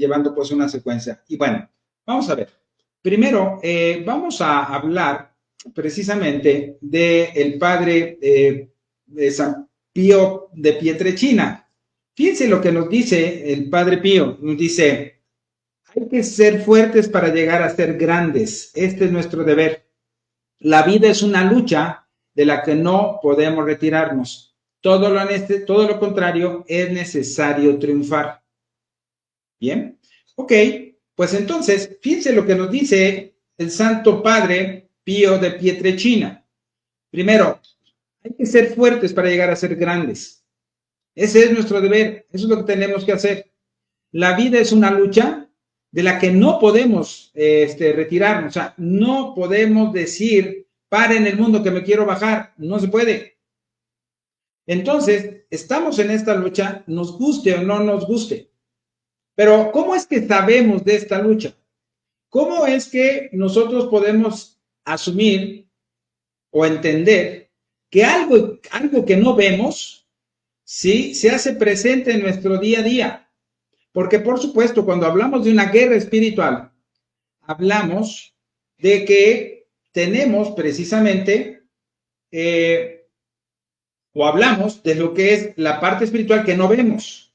llevando pues una secuencia. Y bueno, vamos a ver. Primero, vamos a hablar precisamente del padre de San Pío de Pietrelcina. Fíjense lo que nos dice el padre Pío. Nos dice, hay que ser fuertes para llegar a ser grandes. Este es nuestro deber. La vida es una lucha de la que no podemos retirarnos. Todo lo contrario, es necesario triunfar. Bien, ok, pues entonces, fíjense lo que nos dice el Santo Padre Pío de Pietrelcina. Primero, hay que ser fuertes para llegar a ser grandes. Ese es nuestro deber, eso es lo que tenemos que hacer. La vida es una lucha de la que no podemos retirarnos, o sea, no podemos decir, para en el mundo que me quiero bajar, no se puede. Entonces, estamos en esta lucha, nos guste o no nos guste. Pero, ¿cómo es que sabemos de esta lucha? ¿Cómo es que nosotros podemos asumir o entender que algo que no vemos, sí, se hace presente en nuestro día a día? Porque, por supuesto, cuando hablamos de una guerra espiritual, hablamos de que tenemos precisamente, o hablamos de lo que es la parte espiritual que no vemos.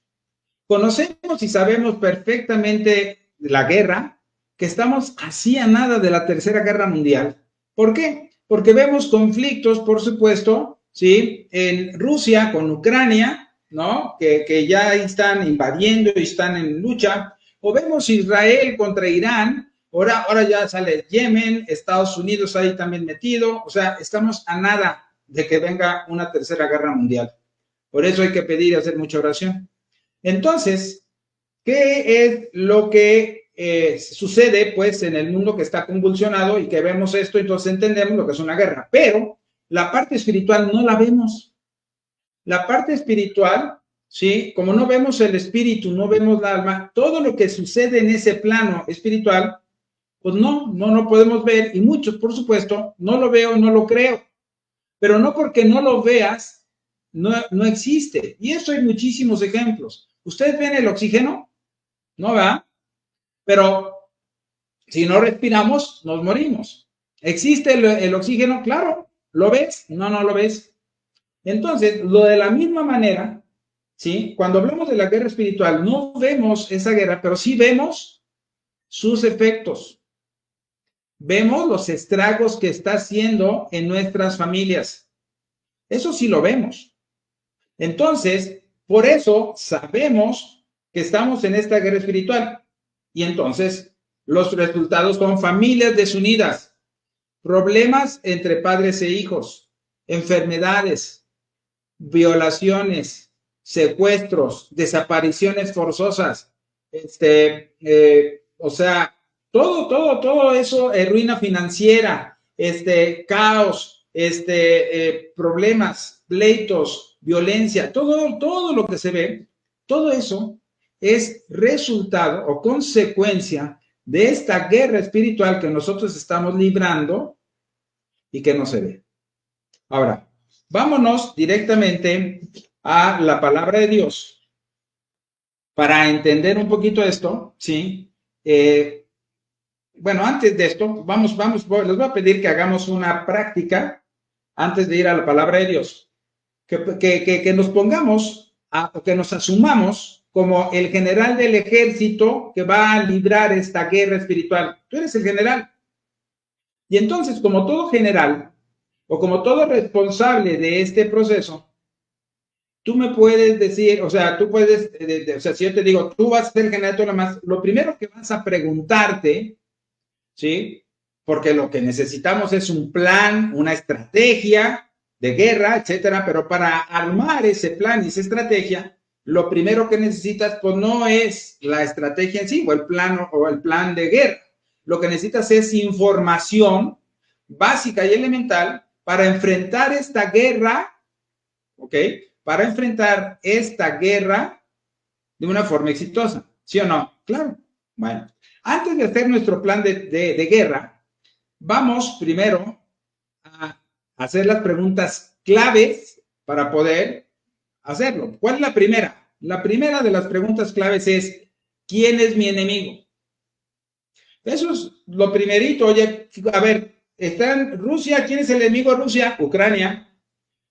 Conocemos y sabemos perfectamente la guerra, que estamos así a nada de la Tercera Guerra Mundial. ¿Por qué? Porque vemos conflictos, por supuesto, ¿sí? En Rusia con Ucrania, ¿no? Que ya están invadiendo y están en lucha. O vemos Israel contra Irán, ahora ya sale Yemen, Estados Unidos ahí también metido. O sea, estamos a nada de que venga una Tercera Guerra Mundial. Por eso hay que pedir y hacer mucha oración. Entonces, ¿qué es lo que sucede pues en el mundo que está convulsionado y que vemos esto? Entonces entendemos lo que es una guerra, pero la parte espiritual no la vemos. La parte espiritual, ¿sí? Como no vemos el espíritu, no vemos el alma, todo lo que sucede en ese plano espiritual, pues no podemos ver, y muchos, por supuesto, no lo veo, no lo creo, pero no porque no lo veas, no existe. Y eso hay muchísimos ejemplos. ¿Ustedes ven el oxígeno? ¿No, verdad? Pero si no respiramos, nos morimos. ¿Existe el oxígeno? Claro. ¿Lo ves? No lo ves. Entonces, lo de la misma manera, ¿sí? Cuando hablamos de la guerra espiritual, no vemos esa guerra, pero sí vemos sus efectos. Vemos los estragos que está haciendo en nuestras familias. Eso sí lo vemos. Entonces, por eso sabemos que estamos en esta guerra espiritual. Y entonces, los resultados son familias desunidas, problemas entre padres e hijos, enfermedades, violaciones, secuestros, desapariciones forzosas, o sea, todo eso, ruina financiera, caos, problemas, pleitos, violencia, todo lo que se ve, todo eso es resultado o consecuencia de esta guerra espiritual que nosotros estamos librando y que no se ve. Ahora, vámonos directamente a la palabra de Dios para entender un poquito esto, ¿sí? Bueno, antes de esto, les voy a pedir que hagamos una práctica antes de ir a la palabra de Dios. Que nos pongamos, o que nos asumamos como el general del ejército que va a librar esta guerra espiritual. Tú eres el general. Y entonces, como todo general, o como todo responsable de este proceso, tú me puedes decir, o sea, tú puedes, o sea, si yo te digo, tú vas a ser el general, tú más, lo primero que vas a preguntarte, ¿sí? Porque lo que necesitamos es un plan, una estrategia de guerra, etcétera, pero para armar ese plan y esa estrategia, lo primero que necesitas, pues no es la estrategia en sí, o el plan de guerra. Lo que necesitas es información básica y elemental para enfrentar esta guerra, ¿ok? Para enfrentar esta guerra de una forma exitosa, ¿sí o no? Claro. Bueno, antes de hacer nuestro plan de guerra, vamos primero a hacer las preguntas claves para poder hacerlo. ¿Cuál es la primera? La primera de las preguntas claves es, ¿Quién es mi enemigo? Eso es lo primerito. Oye, a ver, está en Rusia. ¿Quién es el enemigo de Rusia? Ucrania.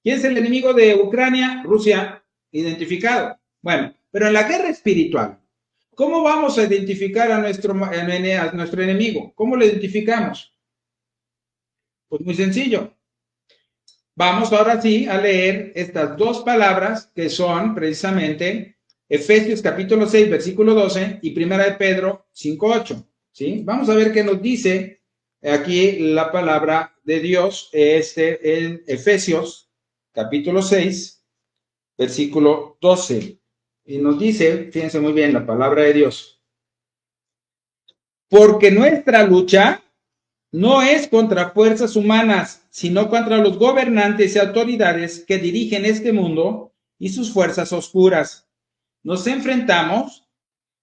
¿Quién es el enemigo de Ucrania? Rusia. Identificado. Bueno, pero en la guerra espiritual, ¿cómo vamos a identificar a nuestro enemigo? ¿Cómo lo identificamos? Pues muy sencillo. Vamos ahora sí a leer estas dos palabras que son precisamente Efesios capítulo 6, versículo 12 y Primera de Pedro 5, 8. ¿Sí? Vamos a ver qué nos dice aquí la palabra de Dios en Efesios capítulo 6, versículo 12. Y nos dice, fíjense muy bien la palabra de Dios, porque nuestra lucha no es contra fuerzas humanas, sino contra los gobernantes y autoridades que dirigen este mundo y sus fuerzas oscuras. Nos enfrentamos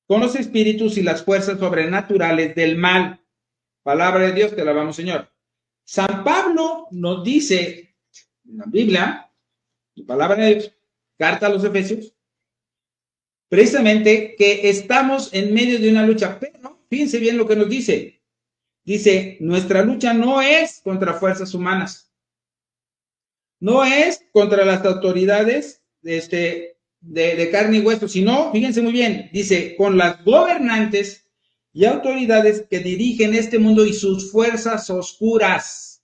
con los espíritus y las fuerzas sobrenaturales del mal. Palabra de Dios, te alabamos, Señor. San Pablo nos dice en la Biblia, la palabra de Dios, carta a los Efesios, precisamente que estamos en medio de una lucha, pero fíjense bien lo que nos dice. Dice, nuestra lucha no es contra fuerzas humanas, no es contra las autoridades de carne y hueso, sino, fíjense muy bien, dice, con las gobernantes y autoridades que dirigen este mundo y sus fuerzas oscuras.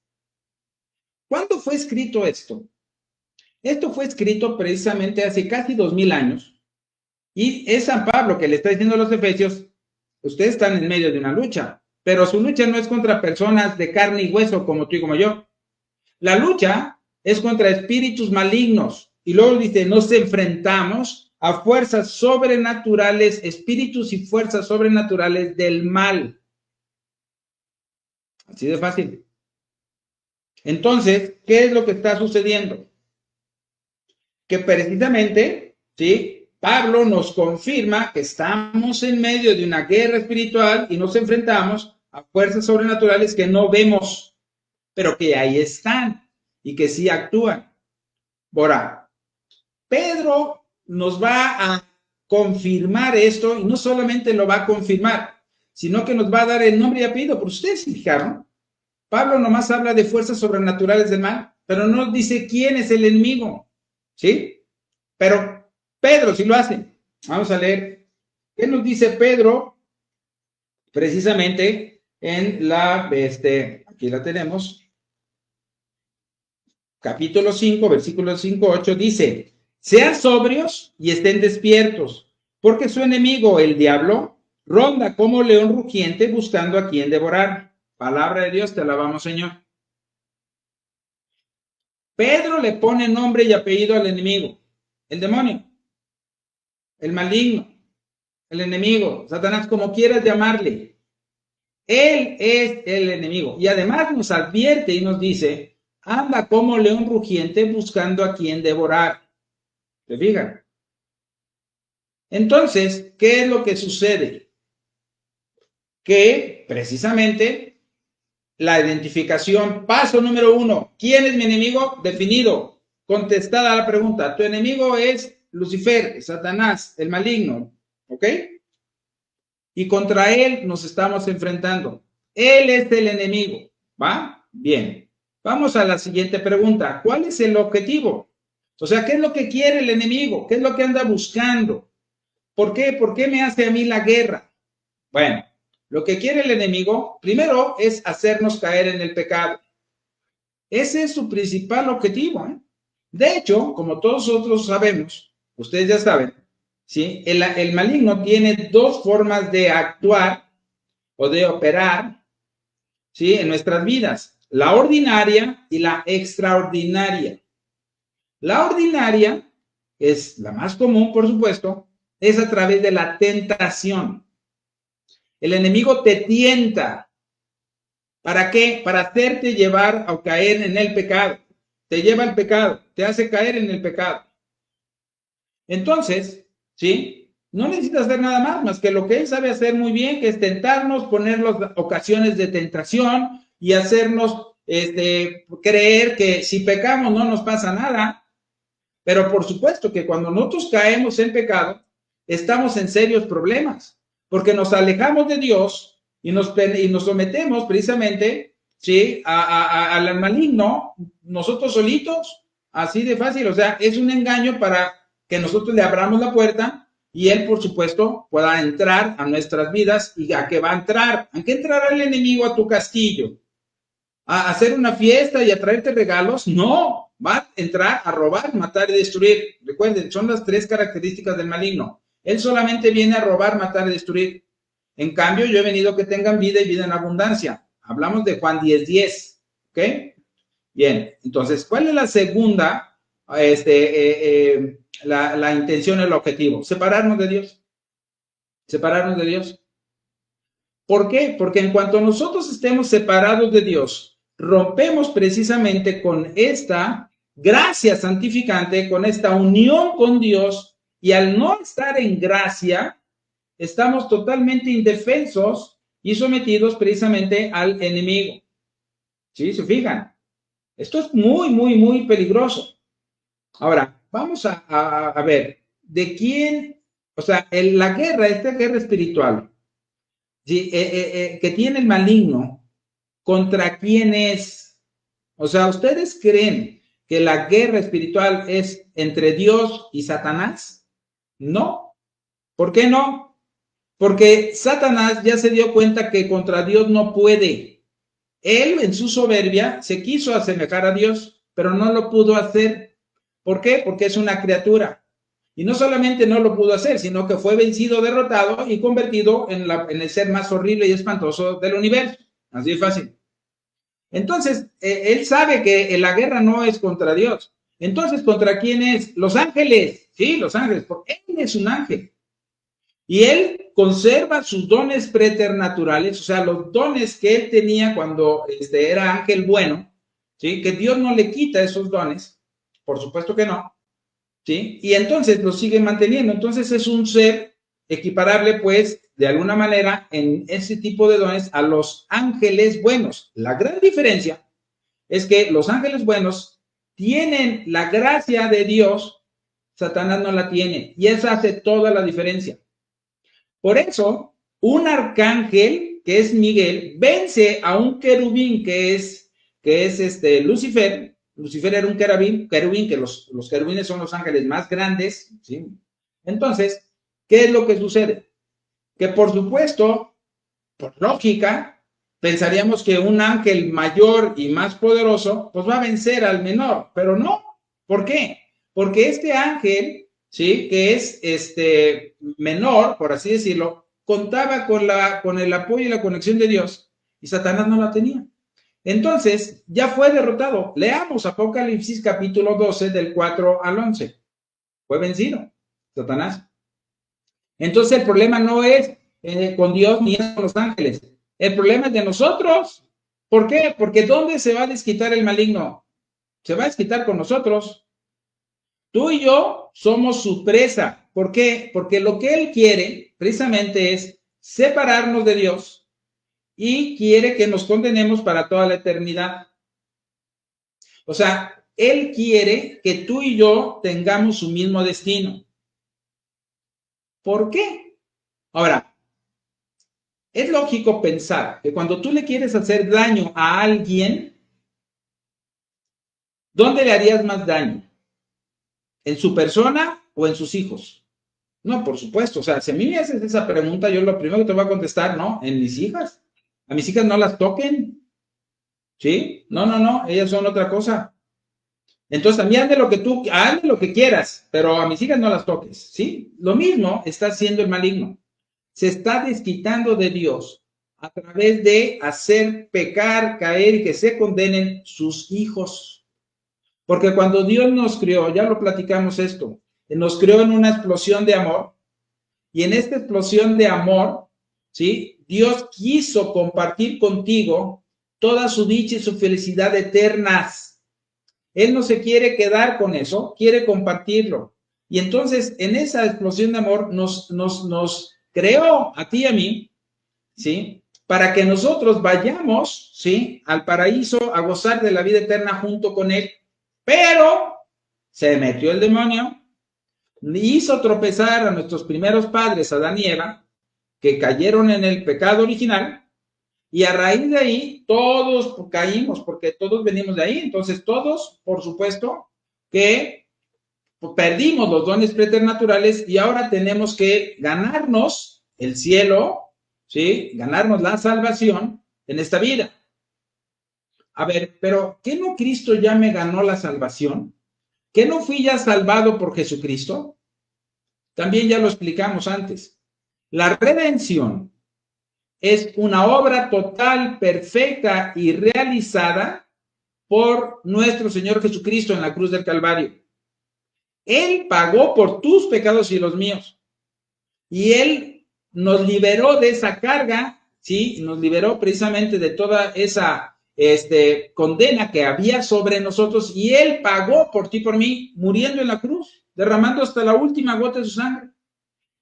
¿Cuándo fue escrito esto? Esto fue escrito precisamente hace casi 2000 años y es San Pablo que le está diciendo a los Efesios, ustedes están en medio de una lucha. Pero su lucha no es contra personas de carne y hueso como tú y como yo. La lucha es contra espíritus malignos. Y luego dice, nos enfrentamos a fuerzas sobrenaturales, espíritus y fuerzas sobrenaturales del mal. Así de fácil. Entonces, ¿qué es lo que está sucediendo? Que precisamente, ¿sí? Pablo nos confirma que estamos en medio de una guerra espiritual y nos enfrentamos a fuerzas sobrenaturales que no vemos, pero que ahí están y que sí actúan. Ahora, Pedro nos va a confirmar esto y no solamente lo va a confirmar, sino que nos va a dar el nombre y apellido. Por ustedes se fijaron, Pablo nomás habla de fuerzas sobrenaturales del mal, pero no dice quién es el enemigo, ¿sí? Pero Pedro sí lo hace. Vamos a leer. ¿Qué nos dice Pedro? Precisamente en aquí la tenemos, capítulo 5, versículos 5, 8, dice, sean sobrios y estén despiertos, porque su enemigo, el diablo, ronda como león rugiente buscando a quien devorar. Palabra de Dios, te alabamos, Señor. Pedro le pone nombre y apellido al enemigo, el demonio, el maligno, el enemigo, Satanás, como quieras llamarle. Él es el enemigo. Y además nos advierte y nos dice, anda como león rugiente buscando a quien devorar. ¿Se fijan? Entonces, ¿qué es lo que sucede? Que precisamente la identificación, paso número 1, ¿quién es mi enemigo? Definido, contestada la pregunta, tu enemigo es Lucifer, Satanás, el maligno, ¿ok? Y contra él nos estamos enfrentando. Él es el enemigo, ¿va? Bien. Vamos a la siguiente pregunta. ¿Cuál es el objetivo? O sea, ¿qué es lo que quiere el enemigo? ¿Qué es lo que anda buscando? ¿Por qué? ¿Por qué me hace a mí la guerra? Bueno, lo que quiere el enemigo, primero, es hacernos caer en el pecado. Ese es su principal objetivo, ¿eh? De hecho, como todos nosotros sabemos, ustedes ya saben, ¿sí? El maligno tiene dos formas de actuar o de operar, ¿sí? En nuestras vidas, la ordinaria y la extraordinaria. La ordinaria, es la más común, por supuesto, es a través de la tentación. El enemigo te tienta. ¿Para qué? Para hacerte llevar o caer en el pecado. Te lleva al pecado, te hace caer en el pecado. Entonces, ¿sí? No necesitas hacer nada más que lo que él sabe hacer muy bien, que es tentarnos, ponernos ocasiones de tentación y hacernos creer que si pecamos no nos pasa nada. Pero por supuesto que cuando nosotros caemos en pecado, estamos en serios problemas, porque nos alejamos de Dios y nos sometemos precisamente, ¿sí? Al maligno, nosotros solitos, así de fácil. O sea, es un engaño para que nosotros le abramos la puerta y él, por supuesto, pueda entrar a nuestras vidas. ¿Y a qué va a entrar? ¿A qué entrará el enemigo a tu castillo? ¿A hacer una fiesta y a traerte regalos? No, va a entrar a robar, matar y destruir. Recuerden, son las tres características del maligno. Él solamente viene a robar, matar y destruir. En cambio, yo he venido que tengan vida y vida en abundancia. Hablamos de Juan 10:10, ¿ok? Bien, entonces, ¿cuál es la segunda, la intención, el objetivo? Separarnos de Dios. Separarnos de Dios. ¿Por qué? Porque en cuanto nosotros estemos separados de Dios, rompemos precisamente con esta gracia santificante, con esta unión con Dios, y al no estar en gracia, estamos totalmente indefensos y sometidos precisamente al enemigo. ¿Sí? ¿Se fijan? Esto es muy, muy, muy peligroso. Ahora, vamos a ver, ¿de quién? O sea, la guerra, esta guerra espiritual, ¿sí? Que tiene el maligno, ¿contra quién es? O sea, ¿ustedes creen que la guerra espiritual es entre Dios y Satanás? No. ¿Por qué no? Porque Satanás ya se dio cuenta que contra Dios no puede. Él, en su soberbia, se quiso asemejar a Dios, pero no lo pudo hacer. ¿Por qué? Porque es una criatura. Y no solamente no lo pudo hacer, sino que fue vencido, derrotado y convertido en el ser más horrible y espantoso del universo. Así de fácil. Entonces, él sabe que la guerra no es contra Dios. Entonces, ¿contra quién es? Los ángeles. Sí, los ángeles, porque él es un ángel. Y él conserva sus dones preternaturales, o sea, los dones que él tenía cuando era ángel bueno, ¿sí? Que Dios no le quita esos dones, por supuesto que no, ¿sí? Y entonces los sigue manteniendo. Entonces es un ser equiparable, pues, de alguna manera, en ese tipo de dones a los ángeles buenos. La gran diferencia es que los ángeles buenos tienen la gracia de Dios, Satanás no la tiene, y eso hace toda la diferencia. Por eso, un arcángel, que es Miguel, vence a un querubín que es Lucifer. Lucifer era un querubín, que los querubines son los ángeles más grandes, ¿sí? Entonces, ¿qué es lo que sucede? Que por supuesto, por lógica, pensaríamos que un ángel mayor y más poderoso, pues va a vencer al menor, pero no. ¿Por qué? Porque este ángel, ¿sí? Que es menor, por así decirlo, contaba con el apoyo y la conexión de Dios, y Satanás no la tenía. Entonces, ya fue derrotado. Leamos Apocalipsis capítulo 12, del 4 al 11. Fue vencido, Satanás. Entonces, el problema no es con Dios ni es con los ángeles. El problema es de nosotros. ¿Por qué? Porque ¿dónde se va a desquitar el maligno? Se va a desquitar con nosotros. Tú y yo somos su presa. ¿Por qué? Porque lo que él quiere precisamente es separarnos de Dios y quiere que nos condenemos para toda la eternidad. O sea, él quiere que tú y yo tengamos su mismo destino. ¿Por qué? Ahora, es lógico pensar que cuando tú le quieres hacer daño a alguien, ¿dónde le harías más daño? ¿En su persona o en sus hijos? No, por supuesto. O sea, si a mí me haces esa pregunta, yo lo primero que te voy a contestar, no, en mis hijas. A mis hijas no las toquen. ¿Sí? No, ellas son otra cosa. Entonces, a mí hazme lo que quieras, pero a mis hijas no las toques. ¿Sí? Lo mismo está haciendo el maligno. Se está desquitando de Dios a través de hacer pecar, caer y que se condenen sus hijos. Porque cuando Dios nos creó, ya lo platicamos esto, nos creó en una explosión de amor, y en esta explosión de amor, ¿sí? Dios quiso compartir contigo toda su dicha y su felicidad eternas. Él no se quiere quedar con eso, quiere compartirlo. Y entonces, en esa explosión de amor, nos creó a ti y a mí, ¿sí? Para que nosotros vayamos, ¿sí? Al paraíso a gozar de la vida eterna junto con Él. Pero se metió el demonio, hizo tropezar a nuestros primeros padres, Adán y Eva, que cayeron en el pecado original, y a raíz de ahí todos caímos, porque todos venimos de ahí. Entonces todos, por supuesto, que perdimos los dones preternaturales y ahora tenemos que ganarnos el cielo, ¿sí? Ganarnos la salvación en esta vida. A ver, pero ¿qué no Cristo ya me ganó la salvación? ¿Qué no fui ya salvado por Jesucristo? También ya lo explicamos antes. La redención es una obra total, perfecta y realizada por nuestro Señor Jesucristo en la cruz del Calvario. Él pagó por tus pecados y los míos. Y Él nos liberó de esa carga, ¿sí? Nos liberó precisamente de toda esa condena que había sobre nosotros. Y Él pagó por ti y por mí, muriendo en la cruz, derramando hasta la última gota de su sangre.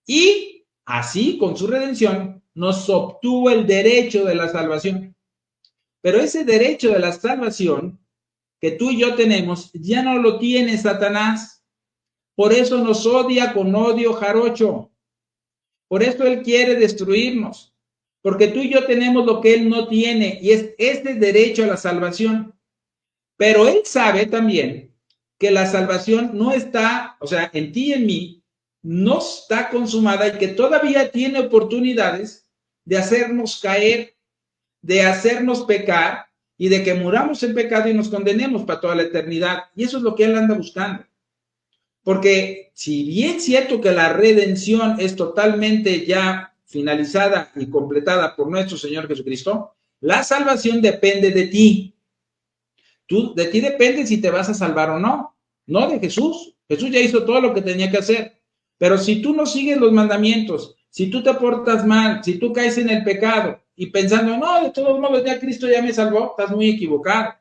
Y así, con su redención, nos obtuvo el derecho de la salvación. Pero ese derecho de la salvación que tú y yo tenemos, ya no lo tiene Satanás. Por eso nos odia con odio jarocho. Por eso él quiere destruirnos. Porque tú y yo tenemos lo que él no tiene, y es este derecho a la salvación. Pero él sabe también que la salvación no está, o sea, en ti y en mí, no está consumada, y que todavía tiene oportunidades de hacernos caer, de hacernos pecar, y de que muramos en pecado y nos condenemos para toda la eternidad. Y eso es lo que él anda buscando. Porque si bien es cierto que la redención es totalmente ya finalizada y completada por nuestro Señor Jesucristo, la salvación depende de ti. De ti depende si te vas a salvar o no, no de Jesús. Jesús ya hizo todo lo que tenía que hacer. Pero si tú no sigues los mandamientos, si tú te portas mal, si tú caes en el pecado y pensando, no, de todos modos ya Cristo ya me salvó, estás muy equivocado.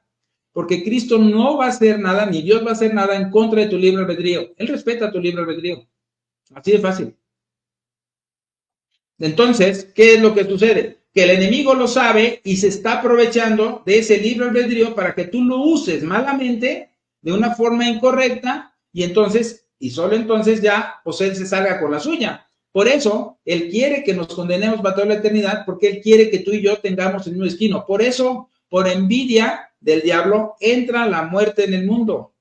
Porque Cristo no va a hacer nada, ni Dios va a hacer nada en contra de tu libre albedrío. Él respeta tu libre albedrío. Así de fácil. Entonces, ¿qué es lo que sucede? Que el enemigo lo sabe y se está aprovechando de ese libre albedrío para que tú lo uses malamente, de una forma incorrecta, y entonces, y solo entonces ya, pues él se salga con la suya. Por eso, él quiere que nos condenemos para toda la eternidad, porque él quiere que tú y yo tengamos el mismo destino. Por eso, por envidia del diablo, entra la muerte en el mundo.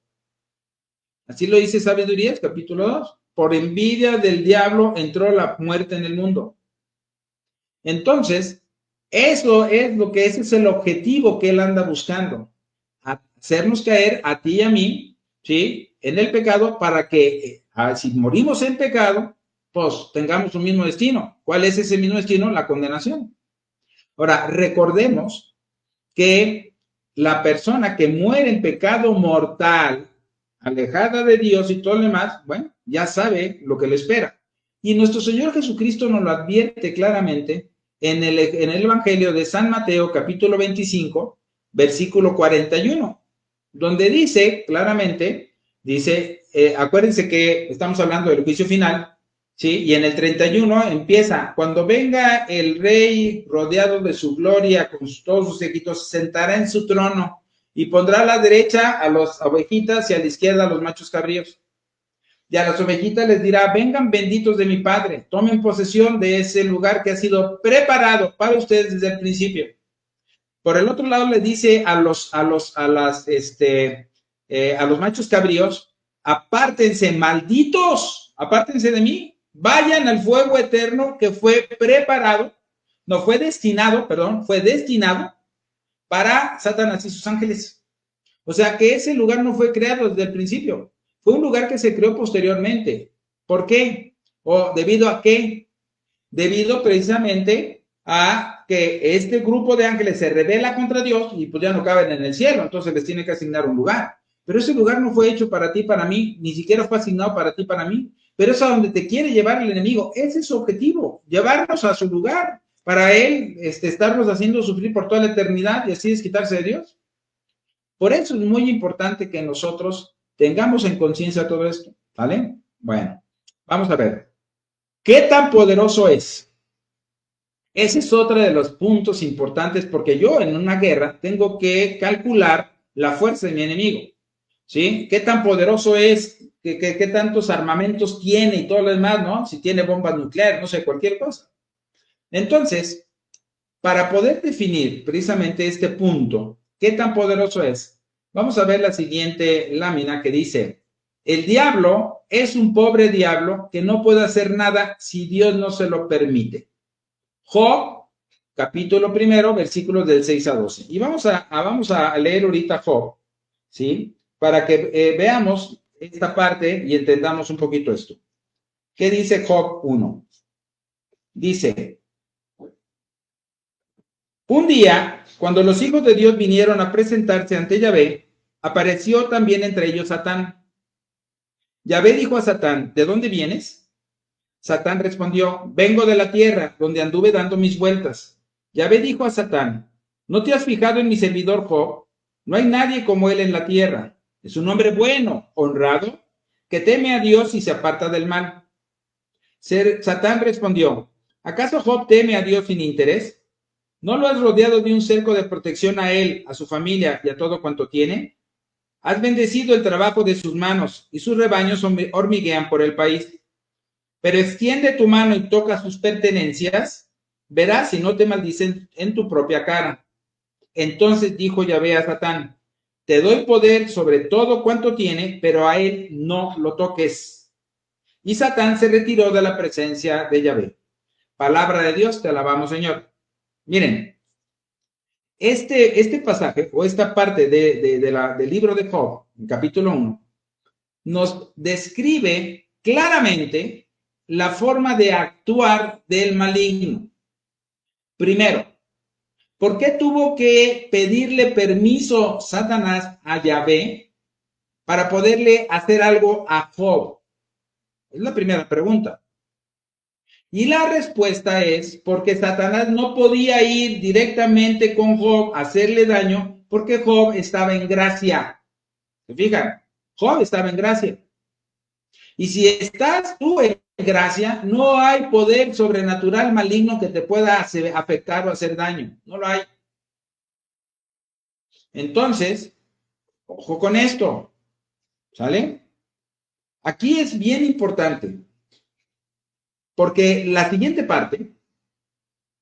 Así lo dice Sabidurías, capítulo 2. Por envidia del diablo entró la muerte en el mundo. Entonces, eso es lo que ese es el objetivo que él anda buscando. Hacernos caer a ti y a mí, ¿sí? En el pecado, para que si morimos en pecado, pues tengamos un mismo destino. ¿Cuál es ese mismo destino? La condenación. Ahora, recordemos que la persona que muere en pecado mortal, alejada de Dios y todo lo demás, bueno, ya sabe lo que le espera. Y nuestro Señor Jesucristo nos lo advierte claramente en el Evangelio de San Mateo, capítulo 25, versículo 41, donde dice claramente, dice, acuérdense que estamos hablando del juicio final, ¿sí? Y en el 31 empieza, cuando venga el rey rodeado de su gloria, con todos sus séquitos, se sentará en su trono y pondrá a la derecha a las ovejitas y a la izquierda a los machos cabríos. Y a las ovejitas les dirá, vengan benditos de mi Padre, tomen posesión de ese lugar que ha sido preparado para ustedes desde el principio. Por el otro lado le dice a los machos cabríos, apártense, malditos, apártense de mí, vayan al fuego eterno que fue preparado, fue destinado para Satanás y sus ángeles. O sea que ese lugar no fue creado desde el principio. Fue un lugar que se creó posteriormente. ¿Por qué? ¿O debido a qué? Debido precisamente a que este grupo de ángeles se rebela contra Dios y pues ya no caben en el cielo, entonces les tiene que asignar un lugar. Pero ese lugar no fue hecho para ti, para mí, ni siquiera fue asignado para ti, para mí. Pero es a donde te quiere llevar el enemigo. Ese es su objetivo, llevarnos a su lugar, para él estarnos haciendo sufrir por toda la eternidad y así desquitarse de Dios. Por eso es muy importante que nosotros tengamos en conciencia todo esto, ¿vale? Bueno, vamos a ver. ¿Qué tan poderoso es? Ese es otro de los puntos importantes, porque yo en una guerra tengo que calcular la fuerza de mi enemigo, ¿sí? ¿Qué tan poderoso es? ¿Qué tantos armamentos tiene y todo lo demás, ¿no? Si tiene bombas nucleares, no sé, cualquier cosa. Entonces, para poder definir precisamente este punto, ¿qué tan poderoso es? Vamos a ver la siguiente lámina que dice, el diablo es un pobre diablo que no puede hacer nada si Dios no se lo permite. Job, capítulo 1, versículos del 6 a 12. Y vamos a leer ahorita Job, ¿sí? Para que veamos esta parte y entendamos un poquito esto. ¿Qué dice Job 1? Dice, un día, cuando los hijos de Dios vinieron a presentarse ante Yahvé, apareció también entre ellos Satán. Yahvé dijo a Satán, ¿de dónde vienes? Satán respondió, vengo de la tierra, donde anduve dando mis vueltas. Yahvé dijo a Satán, ¿no te has fijado en mi servidor Job? No hay nadie como él en la tierra. Es un hombre bueno, honrado, que teme a Dios y se aparta del mal. Satán respondió, ¿acaso Job teme a Dios sin interés? ¿No lo has rodeado de un cerco de protección a él, a su familia y a todo cuanto tiene? Has bendecido el trabajo de sus manos y sus rebaños hormiguean por el país. Pero extiende tu mano y toca sus pertenencias, verás si no te maldicen en tu propia cara. Entonces dijo Yahvé a Satán, te doy poder sobre todo cuanto tiene, pero a él no lo toques. Y Satán se retiró de la presencia de Yahvé. Palabra de Dios, te alabamos, Señor. Miren, este pasaje o esta parte del libro de Job, en capítulo 1, nos describe claramente la forma de actuar del maligno. Primero, ¿por qué tuvo que pedirle permiso Satanás a Yahvé para poderle hacer algo a Job? Es la primera pregunta. Y la respuesta es porque Satanás no podía ir directamente con Job a hacerle daño porque Job estaba en gracia. ¿Se fijan? Job estaba en gracia. Y si estás tú en gracia, no hay poder sobrenatural maligno que te pueda afectar o hacer daño. No lo hay. Entonces, ojo con esto. ¿Sale? Aquí es bien importante. Porque la siguiente parte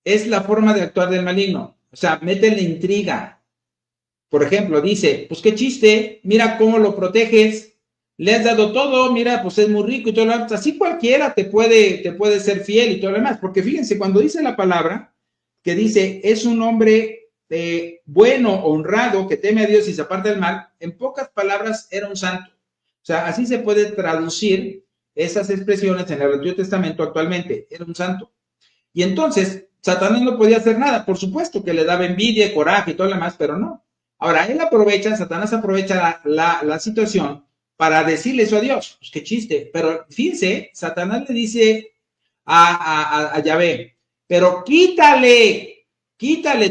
es la forma de actuar del maligno. O sea, mete la intriga. Por ejemplo, dice, pues qué chiste, mira cómo lo proteges, le has dado todo, mira, pues es muy rico y todo lo demás. Así cualquiera te puede ser fiel y todo lo demás. Porque fíjense, cuando dice la palabra, que dice, es un hombre bueno, honrado, que teme a Dios y se aparta del mal, en pocas palabras era un santo. O sea, así se puede traducir esas expresiones en el Antiguo Testamento actualmente. Era un santo. Y entonces, Satanás no podía hacer nada. Por supuesto que le daba envidia, coraje y todo lo demás, pero no. Ahora, Satanás aprovecha la situación para decirle eso a Dios. Pues qué chiste. Pero fíjense, Satanás le dice a Yahvé, pero quítale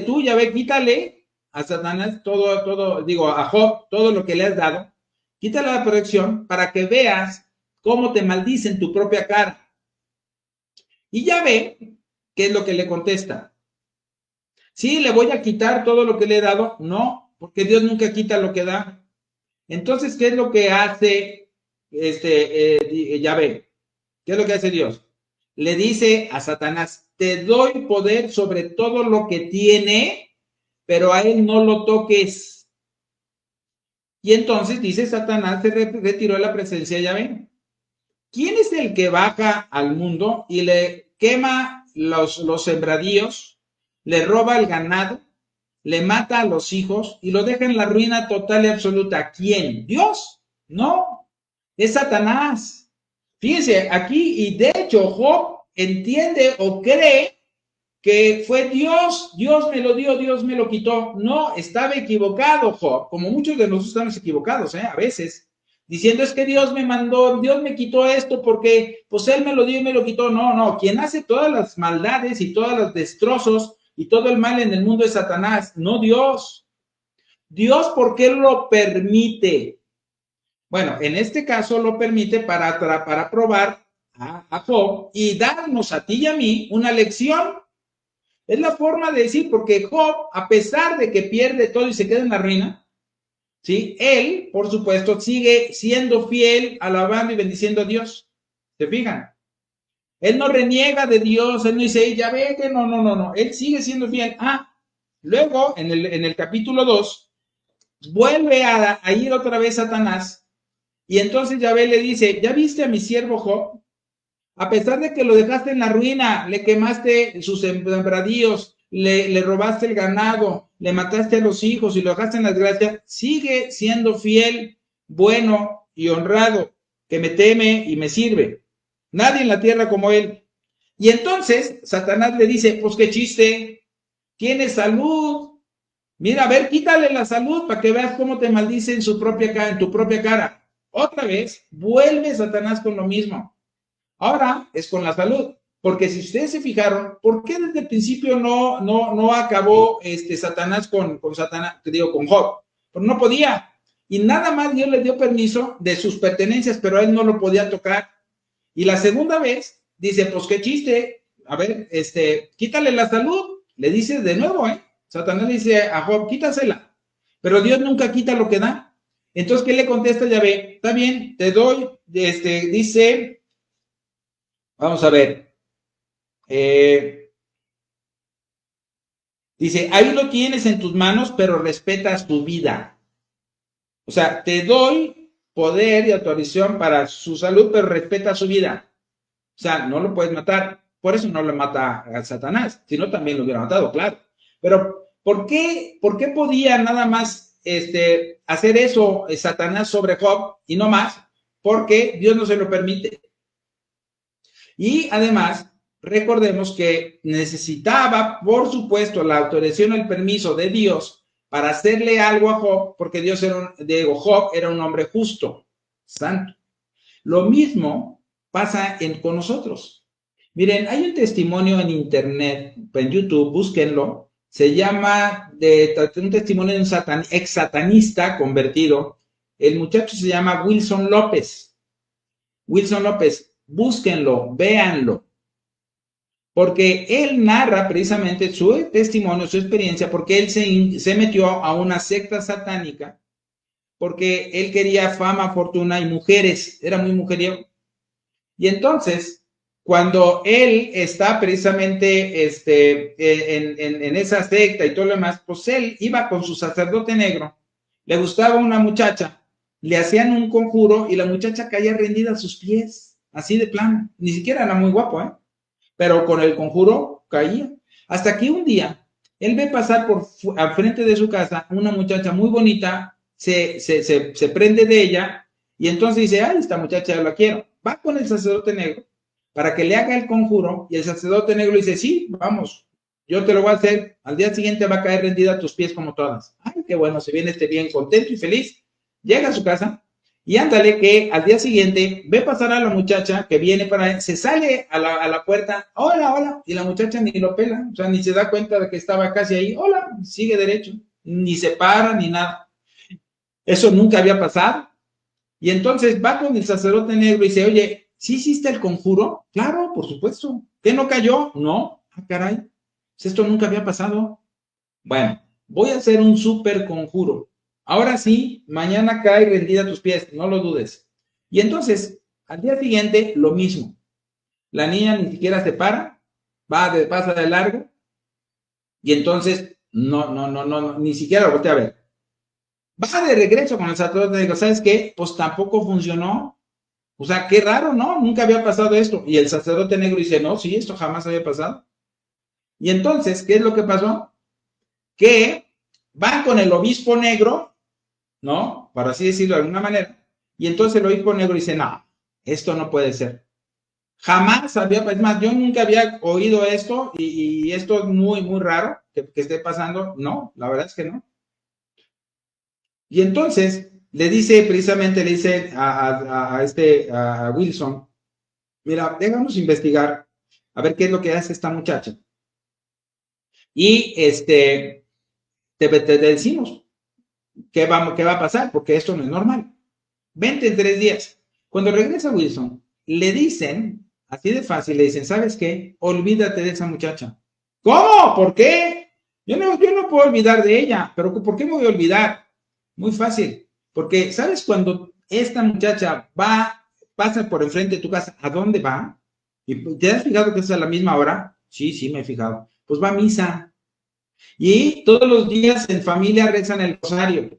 tú, Yahvé, quítale a Satanás a Job, todo lo que le has dado. Quítale la protección para que veas cómo te maldice en tu propia cara. Y Yahvé, ¿qué es lo que le contesta? Sí, le voy a quitar todo lo que le he dado. No, porque Dios nunca quita lo que da. Entonces, ¿qué es lo que hace Yahvé? ¿Qué es lo que hace Dios? Le dice a Satanás, te doy poder sobre todo lo que tiene, pero a él no lo toques. Y entonces dice Satanás, se retiró de la presencia de Yahvé. ¿Quién es el que baja al mundo y le quema los sembradíos, le roba el ganado, le mata a los hijos y lo deja en la ruina total y absoluta? ¿Quién? ¿Dios? No, es Satanás. Fíjense aquí, y de hecho Job entiende o cree que fue Dios me lo dio, Dios me lo quitó. No, estaba equivocado Job, como muchos de nosotros estamos equivocados, a veces, diciendo es que Dios me mandó, Dios me quitó esto porque pues él me lo dio y me lo quitó. No, quien hace todas las maldades y todos los destrozos y todo el mal en el mundo es Satanás, no Dios. Dios, ¿por qué lo permite? Bueno, en este caso lo permite para probar a Job y darnos a ti y a mí una lección. Es la forma de decir, porque Job, a pesar de que pierde todo y se queda en la ruina, ¿sí? Él, por supuesto, sigue siendo fiel, alabando y bendiciendo a Dios. ¿Se fijan? Él no reniega de Dios, él no dice, ya ve que no, él sigue siendo fiel. Luego, en el capítulo 2, vuelve a ir otra vez Satanás, y entonces Yahvé le dice, ¿ya viste a mi siervo Job? A pesar de que lo dejaste en la ruina, le quemaste sus sembradíos, le robaste el ganado, le mataste a los hijos y lo dejaste en la desgracia, sigue siendo fiel, bueno y honrado, que me teme y me sirve. Nadie en la tierra como él. Y entonces Satanás le dice, pues qué chiste, tienes salud. Mira, a ver, quítale la salud para que veas cómo te maldice en tu propia cara. Otra vez, vuelve Satanás con lo mismo. Ahora es con la salud, porque si ustedes se fijaron, ¿por qué desde el principio no acabó Satanás con Job? Pues no podía. Y nada más Dios le dio permiso de sus pertenencias, pero él no lo podía tocar. Y la segunda vez, dice, pues qué chiste, a ver, quítale la salud, le dice de nuevo, Satanás le dice a Job, quítasela. Pero Dios nunca quita lo que da. Entonces, ¿qué le contesta Yahvé? Está bien, te doy, dice, vamos a ver, dice, ahí lo tienes en tus manos, pero respetas tu vida. O sea, te doy poder y autorización para su salud, pero respeta su vida. O sea, no lo puedes matar. Por eso no lo mata a Satanás, sino también lo hubiera matado, claro. Pero, ¿por qué podía nada más hacer eso Satanás sobre Job y no más? Porque Dios no se lo permite. Y además, recordemos que necesitaba, por supuesto, la autorización, el permiso de Dios para hacerle algo a Job, porque Job era un hombre justo, santo. Lo mismo pasa con nosotros. Miren, hay un testimonio en internet, en YouTube, búsquenlo, se llama un testimonio de un ex satanista convertido. El muchacho se llama Wilson López. Wilson López, búsquenlo, véanlo, porque él narra precisamente su testimonio, su experiencia, porque él se metió a una secta satánica, porque él quería fama, fortuna y mujeres, era muy mujeriego. Y entonces, cuando él está precisamente en esa secta y todo lo demás, pues él iba con su sacerdote negro, le gustaba una muchacha, le hacían un conjuro y la muchacha caía rendida a sus pies, así de plano. Ni siquiera era muy guapo, pero con el conjuro caía. Hasta que un día, él ve pasar al frente de su casa una muchacha muy bonita, se prende de ella y entonces dice, ay, esta muchacha yo la quiero. Va con el sacerdote negro para que le haga el conjuro y el sacerdote negro le dice, sí, vamos, yo te lo voy a hacer. Al día siguiente va a caer rendida a tus pies como todas. Ay, qué bueno, se viene bien contento y feliz. Llega a su casa y ándale que al día siguiente ve pasar a la muchacha que viene para él, se sale a la puerta, hola, y la muchacha ni lo pela, o sea, ni se da cuenta de que estaba casi ahí, hola, sigue derecho, ni se para, ni nada. Eso nunca había pasado. Y entonces va con el sacerdote negro y dice, oye, ¿sí hiciste el conjuro? Claro, por supuesto. ¿Qué no cayó? No. Caray. Esto nunca había pasado. Bueno, voy a hacer un súper conjuro. Ahora sí, mañana cae rendida a tus pies, no lo dudes. Y entonces, al día siguiente, lo mismo. La niña ni siquiera se para, pasa de largo, y entonces, no, ni siquiera lo voltea a ver. Va de regreso con el sacerdote y digo, ¿sabes qué? Pues tampoco funcionó. O sea, qué raro, ¿no? Nunca había pasado esto. Y el sacerdote negro dice, no, sí, esto jamás había pasado. Y entonces, ¿qué es lo que pasó? Que van con el obispo negro, ¿no? Para así decirlo de alguna manera. Y entonces el obispo negro dice, no, esto no puede ser. Jamás había, es más, yo nunca había oído esto y esto es muy, muy raro que esté pasando. No, la verdad es que no. Y entonces le dice, precisamente le dice a Wilson, mira, déjanos investigar a ver qué es lo que hace esta muchacha. Y te decimos qué va a pasar, porque esto no es normal. Vente en 3 días. Cuando regresa Wilson, le dicen, así de fácil, le dicen, ¿sabes qué? Olvídate de esa muchacha. ¿Cómo? ¿Por qué? Yo no puedo olvidar de ella, pero ¿por qué me voy a olvidar? Muy fácil, porque ¿sabes cuando esta muchacha pasa por enfrente de tu casa, a dónde va? ¿Y te has fijado que es a la misma hora? Sí, sí, me he fijado. Pues va a misa. Y todos los días en familia rezan el rosario.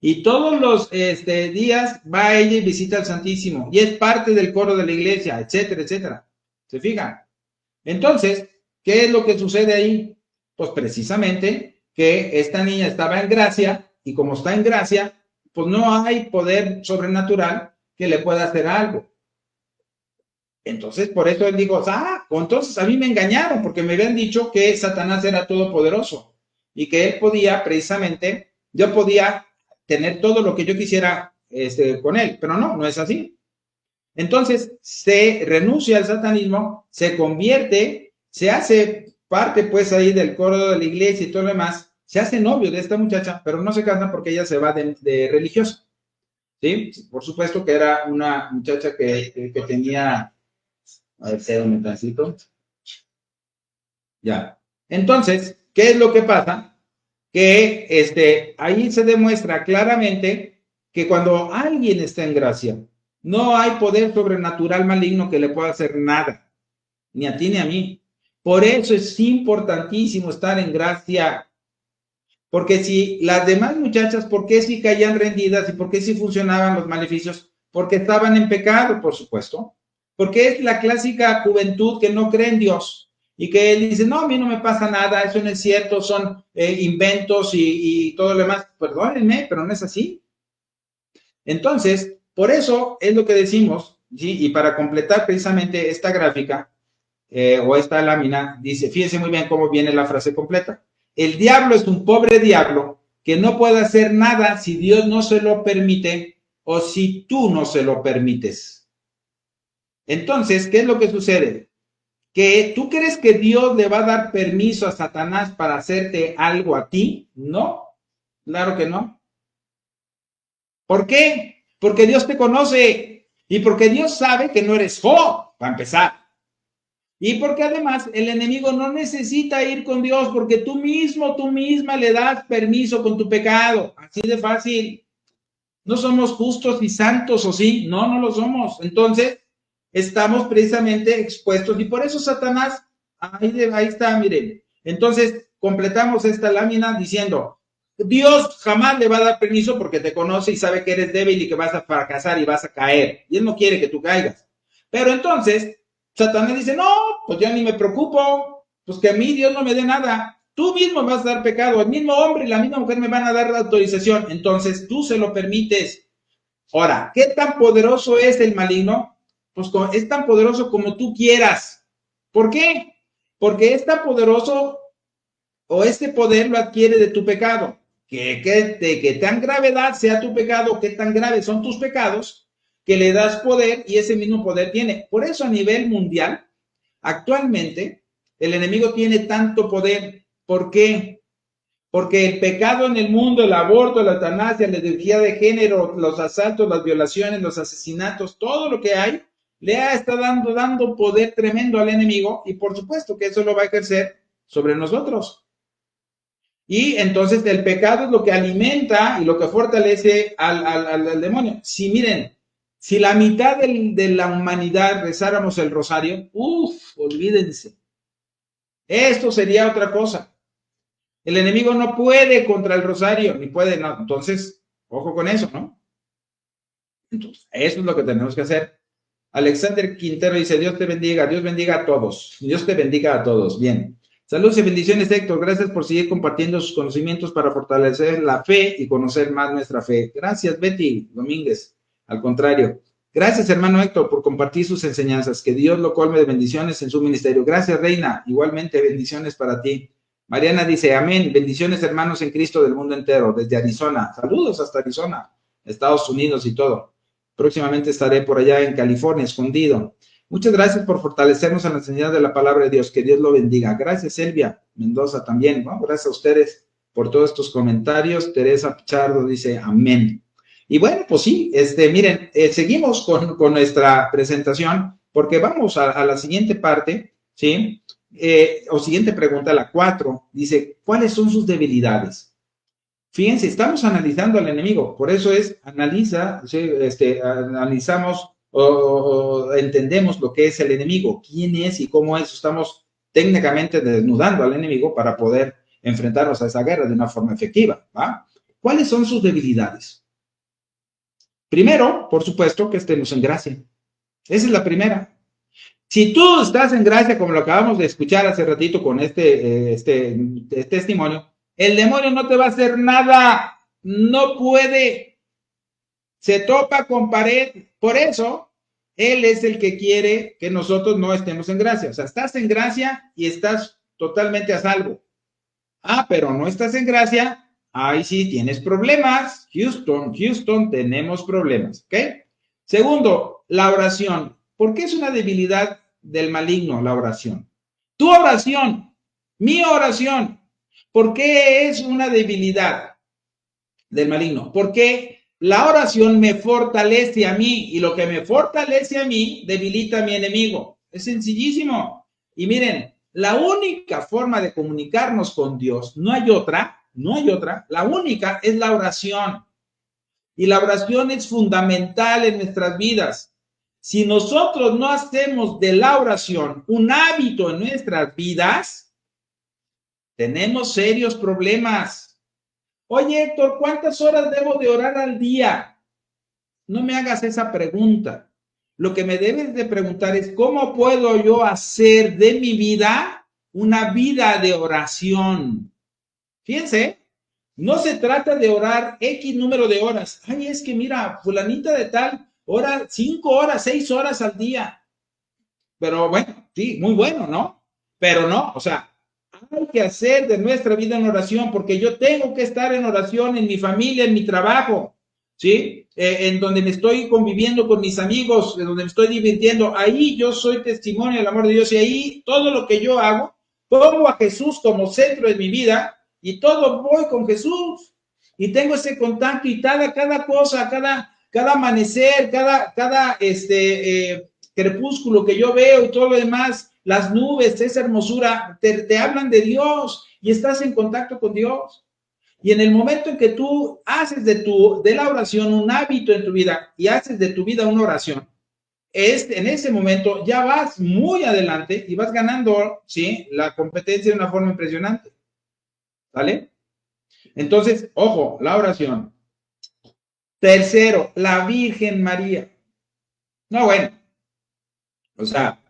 Y todos los días va ella y visita al Santísimo. Y es parte del coro de la iglesia, etcétera, etcétera. ¿Se fijan? Entonces, ¿qué es lo que sucede ahí? Pues precisamente que esta niña estaba en gracia y como está en gracia, pues no hay poder sobrenatural que le pueda hacer algo. Entonces, por eso él dijo, entonces a mí me engañaron porque me habían dicho que Satanás era todopoderoso y que él podía, precisamente, yo podía tener todo lo que yo quisiera con él, pero no es así. Entonces, se renuncia al satanismo, se convierte, se hace parte pues ahí del coro de la iglesia y todo lo demás, se hace novio de esta muchacha, pero no se casa porque ella se va de religiosa, ¿sí? Por supuesto que era una muchacha que tenía, a ver, cedo un tránsito. Ya. Entonces, ¿qué es lo que pasa? Que ahí se demuestra claramente que cuando alguien está en gracia, no hay poder sobrenatural maligno que le pueda hacer nada, ni a ti ni a mí. Por eso es importantísimo estar en gracia. Porque si las demás muchachas, ¿por qué sí caían rendidas y por qué sí funcionaban los maleficios? Porque estaban en pecado, por supuesto. Porque es la clásica juventud que no cree en Dios y que él dice, no, a mí no me pasa nada, eso no es cierto, son inventos y todo lo demás. Perdónenme, pero no es así. Entonces, por eso es lo que decimos, ¿sí? Y para completar precisamente esta gráfica o esta lámina, dice, fíjense muy bien cómo viene la frase completa. El diablo es un pobre diablo que no puede hacer nada si Dios no se lo permite o si tú no se lo permites. Entonces, ¿qué es lo que sucede? ¿Que tú crees que Dios le va a dar permiso a Satanás para hacerte algo a ti? No, claro que no. ¿Por qué? Porque Dios te conoce y porque Dios sabe que no eres Job, para empezar. Y porque además el enemigo no necesita ir con Dios porque tú misma le das permiso con tu pecado. Así de fácil. No somos justos y santos, ¿o sí? No, no lo somos. Entonces, estamos precisamente expuestos y por eso Satanás, ahí está, miren. Entonces, completamos esta lámina diciendo, Dios jamás le va a dar permiso porque te conoce y sabe que eres débil y que vas a fracasar y vas a caer. Y él no quiere que tú caigas. Pero entonces, Satanás dice, no, pues ya ni me preocupo, pues que a mí Dios no me dé nada. Tú mismo vas a dar pecado, el mismo hombre y la misma mujer me van a dar la autorización, entonces tú se lo permites. Ahora, ¿qué tan poderoso es el maligno? Pues es tan poderoso como tú quieras. ¿Por qué? Porque es tan poderoso o este poder lo adquiere de tu pecado. Que tan gravedad sea tu pecado, que tan graves son tus pecados, que le das poder y ese mismo poder tiene. Por eso a nivel mundial, actualmente, el enemigo tiene tanto poder. ¿Por qué? Porque el pecado en el mundo, el aborto, la eutanasia, la ideología de género, los asaltos, las violaciones, los asesinatos, todo lo que hay, le está dando poder tremendo al enemigo y por supuesto que eso lo va a ejercer sobre nosotros. Y entonces el pecado es lo que alimenta y lo que fortalece al demonio. Si miren, si la mitad de la humanidad rezáramos el rosario, olvídense. Esto sería otra cosa. El enemigo no puede contra el rosario, ni puede, no. Entonces, ojo con eso, ¿no? Entonces, eso es lo que tenemos que hacer. Alexander Quintero dice, Dios te bendiga, Dios bendiga a todos. Dios te bendiga a todos. Bien. Saludos y bendiciones, Héctor. Gracias por seguir compartiendo sus conocimientos para fortalecer la fe y conocer más nuestra fe. Gracias, Betty Domínguez. Al contrario. Gracias, hermano Héctor, por compartir sus enseñanzas. Que Dios lo colme de bendiciones en su ministerio. Gracias, Reina. Igualmente, bendiciones para ti. Mariana dice, amén. Bendiciones, hermanos en Cristo del mundo entero, desde Arizona. Saludos hasta Arizona, Estados Unidos y todo. Próximamente estaré por allá en California, escondido. Muchas gracias por fortalecernos en la enseñanza de la palabra de Dios. Que Dios lo bendiga. Gracias, Elvia Mendoza también. Bueno, gracias a ustedes por todos estos comentarios. Teresa Pichardo dice, amén. Y bueno, pues sí, miren, seguimos con nuestra presentación porque vamos a la siguiente parte, ¿sí? O siguiente pregunta, la 4, dice, ¿cuáles son sus debilidades? Fíjense, estamos analizando al enemigo, por eso analizamos o entendemos lo que es el enemigo, quién es y cómo es. Estamos técnicamente desnudando al enemigo para poder enfrentarnos a esa guerra de una forma efectiva, ¿va? ¿Cuáles son sus debilidades? Primero, por supuesto, que estemos en gracia. Esa es la primera. Si tú estás en gracia, como lo acabamos de escuchar hace ratito con este testimonio, el demonio no te va a hacer nada, no puede, se topa con pared. Por eso, él es el que quiere que nosotros no estemos en gracia. O sea, estás en gracia y estás totalmente a salvo. Ah, pero no estás en gracia, ahí sí tienes problemas. Houston, tenemos problemas, ¿ok? Segundo, la oración. ¿Por qué es una debilidad del maligno la oración? Tu oración, mi oración. ¿Por qué es una debilidad del maligno? Porque la oración me fortalece a mí y lo que me fortalece a mí debilita a mi enemigo. Es sencillísimo. Y miren, la única forma de comunicarnos con Dios, no hay otra, la única es la oración. Y la oración es fundamental en nuestras vidas. Si nosotros no hacemos de la oración un hábito en nuestras vidas, tenemos serios problemas. Oye, Héctor, ¿cuántas horas debo de orar al día? No me hagas esa pregunta. Lo que me debes de preguntar es, ¿cómo puedo yo hacer de mi vida una vida de oración? Fíjense, no se trata de orar X número de horas. Ay, es que mira, fulanita de tal, ora 5 horas, 6 horas al día. Pero bueno, sí, muy bueno, ¿no? Pero no, o sea, hay que hacer de nuestra vida en oración, porque yo tengo que estar en oración en mi familia, en mi trabajo, ¿sí? En donde me estoy conviviendo con mis amigos, en donde me estoy divirtiendo. Ahí yo soy testimonio del amor de Dios y ahí todo lo que yo hago, pongo a Jesús como centro de mi vida y todo voy con Jesús. Y tengo ese contacto y cada cosa, cada amanecer, cada crepúsculo que yo veo y todo lo demás, las nubes, esa hermosura, te hablan de Dios y estás en contacto con Dios. Y en el momento en que tú haces de la oración un hábito en tu vida y haces de tu vida una oración, en ese momento ya vas muy adelante y vas ganando, ¿sí?, la competencia de una forma impresionante. ¿Vale? Entonces, ojo, la oración. Tercero, la Virgen María. No, bueno, o sea,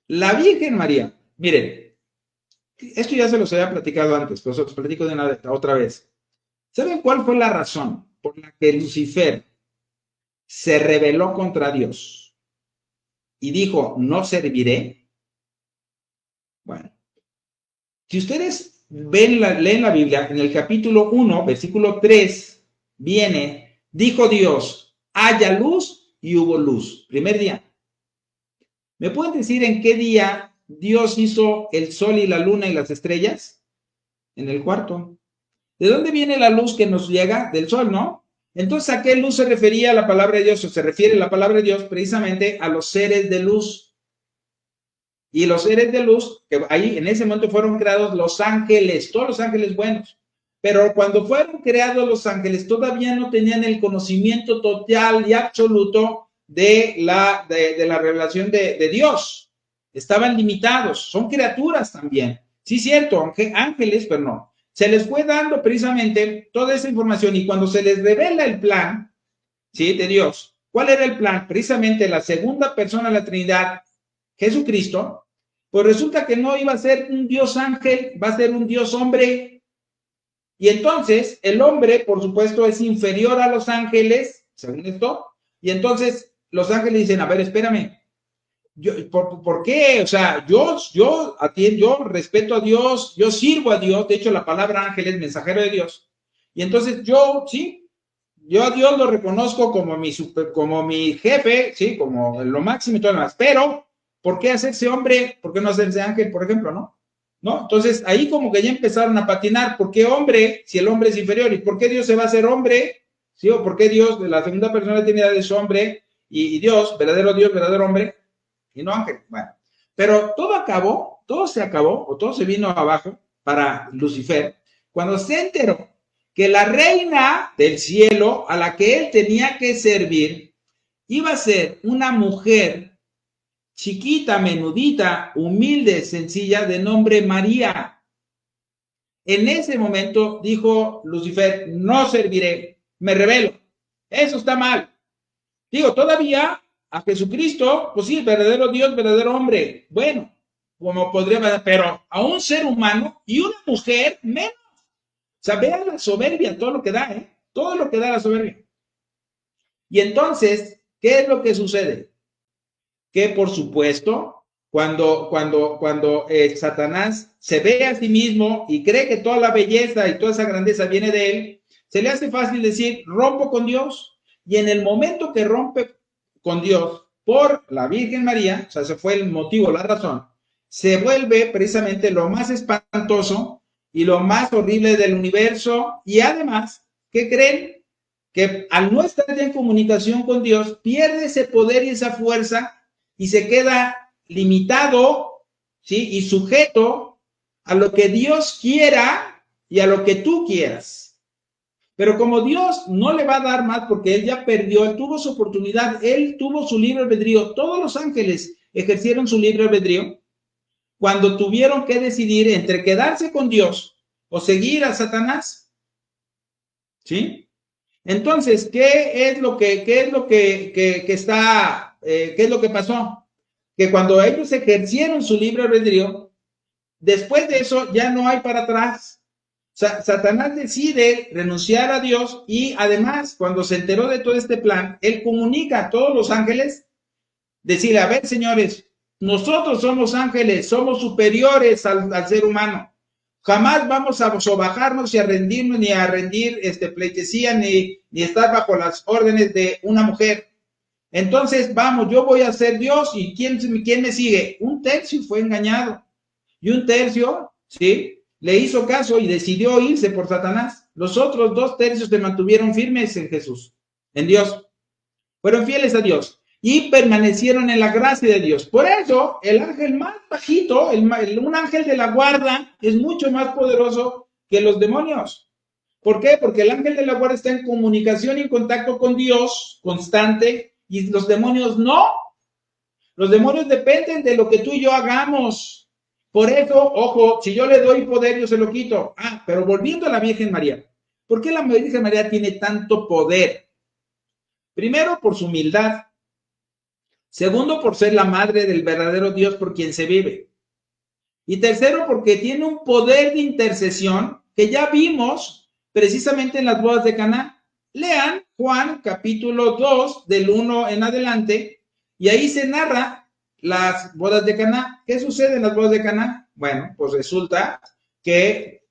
la Virgen María, miren, esto ya se los había platicado antes, pero se los platico de una otra vez. ¿Saben cuál fue la razón por la que Lucifer se rebeló contra Dios y dijo, no serviré? Bueno, si ustedes leen la Biblia, en el capítulo 1, versículo 3, viene, dijo Dios, haya luz y hubo luz. Primer día. ¿Me pueden decir en qué día Dios hizo el sol y la luna y las estrellas? En el cuarto. ¿De dónde viene la luz que nos llega? Del sol, ¿no? Entonces, ¿a qué luz se refería la palabra de Dios? O se refiere la palabra de Dios precisamente a los seres de luz. Y los seres de luz, que ahí en ese momento fueron creados los ángeles, todos los ángeles buenos. Pero cuando fueron creados los ángeles, todavía no tenían el conocimiento total y absoluto de la revelación de Dios. Estaban limitados, son criaturas también. Sí, cierto, ángeles, pero no. Se les fue dando precisamente toda esa información y cuando se les revela el plan, ¿sí?, de Dios, ¿cuál era el plan? Precisamente la segunda persona de la Trinidad, Jesucristo, pues resulta que no iba a ser un Dios ángel, va a ser un Dios hombre. Y entonces el hombre, por supuesto, es inferior a los ángeles, según esto, y entonces los ángeles dicen, a ver, espérame, ¿por qué? O sea, yo respeto a Dios, yo sirvo a Dios, de hecho la palabra ángel es mensajero de Dios, y entonces yo a Dios lo reconozco como mi jefe, sí, como lo máximo y todo lo demás, pero ¿por qué hacerse hombre? ¿Por qué no hacerse ángel, por ejemplo, no? ¿No? Entonces, ahí como que ya empezaron a patinar. ¿Por qué hombre si el hombre es inferior? ¿Y por qué Dios se va a hacer hombre? ¿Sí? ¿O por qué Dios, la segunda persona de la Trinidad, es hombre y Dios, verdadero hombre, y no ángel? Bueno, pero todo se acabó, o todo se vino abajo para Lucifer, cuando se enteró que la reina del cielo a la que él tenía que servir iba a ser una mujer chiquita, menudita, humilde, sencilla, de nombre María. En ese momento dijo Lucifer, no serviré, me rebelo. Eso está mal. Digo, todavía a Jesucristo, pues sí, verdadero Dios, verdadero hombre. Bueno, como podría, pero a un ser humano y una mujer menos. O sea, vean la soberbia, todo lo que da, ¿eh? Todo lo que da la soberbia. Y entonces, ¿qué es lo que sucede? Que por supuesto, cuando Satanás se ve a sí mismo y cree que toda la belleza y toda esa grandeza viene de él, se le hace fácil decir, rompo con Dios. Y en el momento que rompe con Dios por la Virgen María, o sea, ese fue el motivo, la razón, se vuelve precisamente lo más espantoso y lo más horrible del universo. Y además, ¿qué creen? Que al no estar ya en comunicación con Dios, pierde ese poder y esa fuerza y se queda limitado, ¿sí? Y sujeto a lo que Dios quiera y a lo que tú quieras. Pero como Dios no le va a dar más porque él ya perdió, él tuvo su oportunidad, él tuvo su libre albedrío, todos los ángeles ejercieron su libre albedrío cuando tuvieron que decidir entre quedarse con Dios o seguir a Satanás, ¿sí? Entonces, ¿qué es lo que pasó? Que cuando ellos ejercieron su libre albedrío, después de eso ya no hay para atrás. Satanás decide renunciar a Dios y además, cuando se enteró de todo este plan, él comunica a todos los ángeles, decirle, a ver, señores, nosotros somos ángeles, somos superiores al ser humano. Jamás vamos a sobajarnos y a rendirnos, ni a rendir pleitesía, ni estar bajo las órdenes de una mujer. Entonces, vamos, yo voy a ser Dios, y ¿quién me sigue? Un tercio fue engañado, y un tercio, ¿sí? Le hizo caso y decidió irse por Satanás. Los otros 2 tercios se mantuvieron firmes en Jesús, en Dios. Fueron fieles a Dios y permanecieron en la gracia de Dios. Por eso, el ángel más bajito, un ángel de la guarda, es mucho más poderoso que los demonios. ¿Por qué? Porque el ángel de la guarda está en comunicación y en contacto con Dios constante, y los demonios no. Los demonios dependen de lo que tú y yo hagamos. Por eso, ojo, si yo le doy poder, yo se lo quito. Pero volviendo a la Virgen María, ¿por qué la Virgen María tiene tanto poder? Primero, por su humildad. Segundo, por ser la madre del verdadero Dios por quien se vive. Y tercero, porque tiene un poder de intercesión que ya vimos precisamente en las bodas de Caná. Lean Juan capítulo 2 del 1 en adelante, y ahí se narra las bodas de Caná. ¿Qué sucede en las bodas de Caná? Bueno, pues resulta que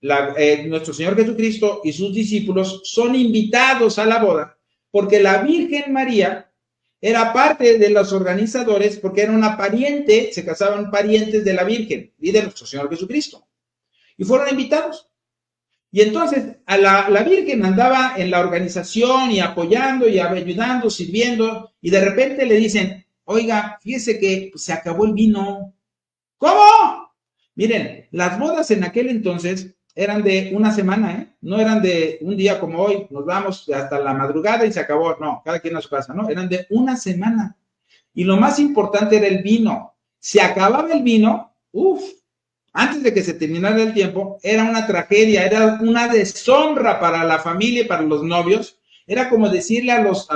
nuestro Señor Jesucristo y sus discípulos son invitados a la boda porque la Virgen María era parte de los organizadores, porque era una pariente, se casaban parientes de la Virgen y de nuestro Señor Jesucristo, y fueron invitados. Y entonces la Virgen andaba en la organización y apoyando y ayudando, sirviendo, y de repente le dicen, oiga, fíjese que se acabó el vino. ¿Cómo? Miren, las bodas en aquel entonces eran de una semana, ¿eh? No eran de un día como hoy, nos vamos hasta la madrugada y se acabó. No, cada quien a su casa, ¿no? Eran de una semana. Y lo más importante era el vino. Se acababa el vino, antes de que se terminara el tiempo, era una tragedia, era una deshonra para la familia y para los novios. Era como decirle a los